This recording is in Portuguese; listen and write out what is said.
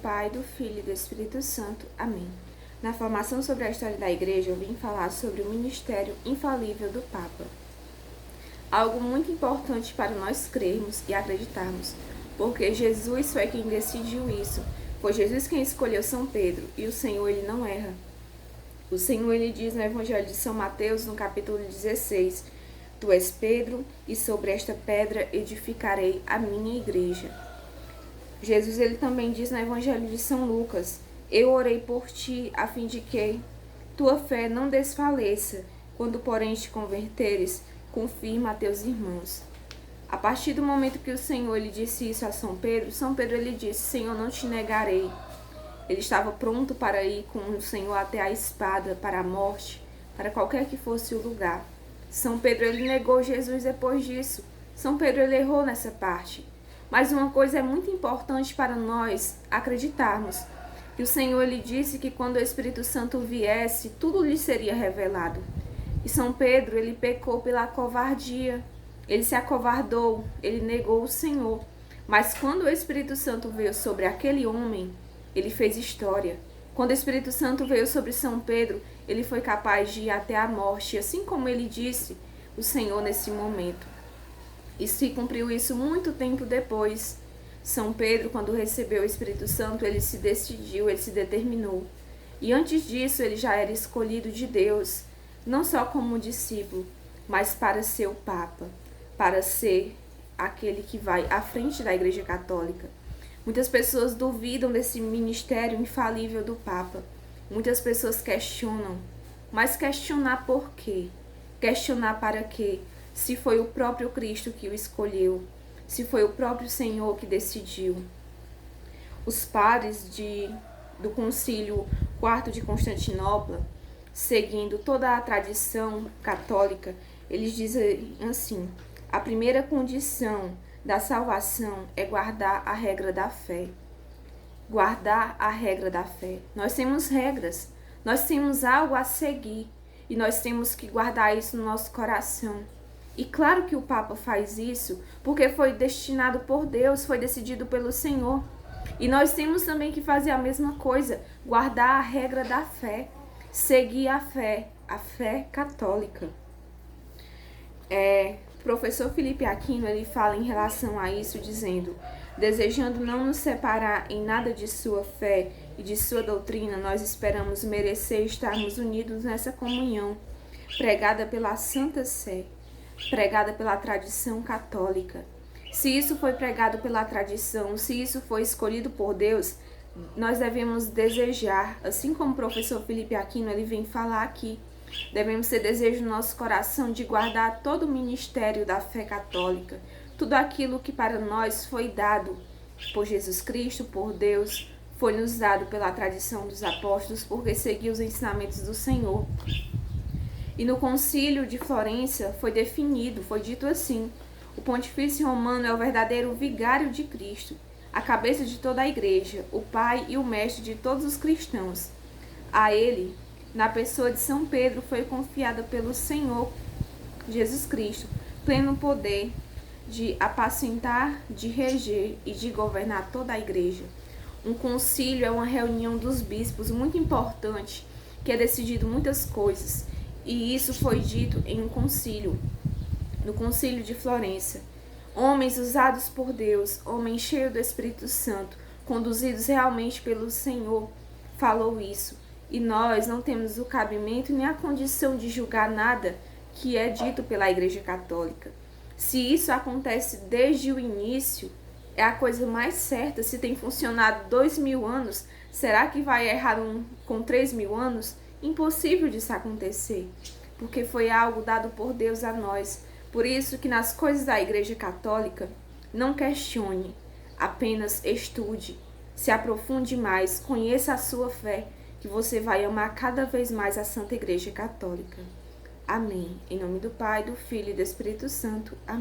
Pai, do Filho e do Espírito Santo. Amém. Na formação sobre a história da Igreja, eu vim falar sobre o ministério infalível do Papa. Algo muito importante para nós crermos e acreditarmos, porque Jesus foi quem decidiu isso. Foi Jesus quem escolheu São Pedro, e o Senhor, ele não erra. O Senhor, ele diz no Evangelho de São Mateus, no capítulo 16, Tu és Pedro, e sobre esta pedra edificarei a minha igreja. Jesus, ele também diz no Evangelho de São Lucas, Eu orei por ti, a fim de que tua fé não desfaleça. Quando, porém, te converteres, confirma a teus irmãos. A partir do momento que o Senhor ele disse isso a São Pedro ele disse, Senhor, não te negarei. Ele estava pronto para ir com o Senhor até a espada, para a morte, para qualquer que fosse o lugar. São Pedro, ele negou Jesus depois disso. São Pedro, ele errou nessa parte. Mas uma coisa é muito importante para nós acreditarmos, que o Senhor lhe disse que quando o Espírito Santo viesse, tudo lhe seria revelado. E São Pedro, ele pecou pela covardia, ele se acovardou, ele negou o Senhor. Mas quando o Espírito Santo veio sobre aquele homem, ele fez história. Quando o Espírito Santo veio sobre São Pedro, ele foi capaz de ir até a morte, assim como ele disse o Senhor nesse momento. E se cumpriu isso muito tempo depois. São Pedro, quando recebeu o Espírito Santo, ele se decidiu, ele se determinou. E antes disso, ele já era escolhido de Deus, não só como discípulo, mas para ser o Papa, para ser aquele que vai à frente da Igreja Católica. Muitas pessoas duvidam desse ministério infalível do Papa. Muitas pessoas questionam. Mas questionar por quê? Questionar para quê? Se foi o próprio Cristo que o escolheu, se foi o próprio Senhor que decidiu. Os padres do Concílio IV de Constantinopla, seguindo toda a tradição católica, eles dizem assim, a primeira condição da salvação é guardar a regra da fé. Guardar a regra da fé. Nós temos regras, nós temos algo a seguir e nós temos que guardar isso no nosso coração. E claro que o Papa faz isso porque foi destinado por Deus, foi decidido pelo Senhor. E nós temos também que fazer a mesma coisa, guardar a regra da fé, seguir a fé católica. O professor Felipe Aquino, ele fala em relação a isso, dizendo, desejando não nos separar em nada de sua fé e de sua doutrina, nós esperamos merecer estarmos unidos nessa comunhão, pregada pela Santa Sé, pregada pela tradição católica. Se isso foi pregado pela tradição, se isso foi escolhido por Deus, nós devemos desejar, assim como o professor Felipe Aquino ele vem falar aqui, devemos ter desejo no nosso coração de guardar todo o ministério da fé católica, tudo aquilo que para nós foi dado por Jesus Cristo, por Deus, foi nos dado pela tradição dos apóstolos, porque seguiu os ensinamentos do Senhor. E no concílio de Florença foi definido, foi dito assim, o pontifício romano é o verdadeiro vigário de Cristo, a cabeça de toda a igreja, o pai e o mestre de todos os cristãos. A ele, na pessoa de São Pedro, foi confiada pelo Senhor Jesus Cristo, pleno poder de apacentar, de reger e de governar toda a igreja. Um concílio é uma reunião dos bispos muito importante, que é decidido muitas coisas, e isso foi dito em um concílio, no concílio de Florença. Homens usados por Deus, homens cheios do Espírito Santo, conduzidos realmente pelo Senhor, falou isso. E nós não temos o cabimento nem a condição de julgar nada que é dito pela Igreja Católica. Se isso acontece desde o início, é a coisa mais certa. Se tem funcionado 2000 anos, será que vai errar com 3000 anos? Impossível disso acontecer, porque foi algo dado por Deus a nós. Por isso que nas coisas da Igreja Católica, não questione, apenas estude, se aprofunde mais, conheça a sua fé, que você vai amar cada vez mais a Santa Igreja Católica. Amém. Em nome do Pai, do Filho e do Espírito Santo. Amém.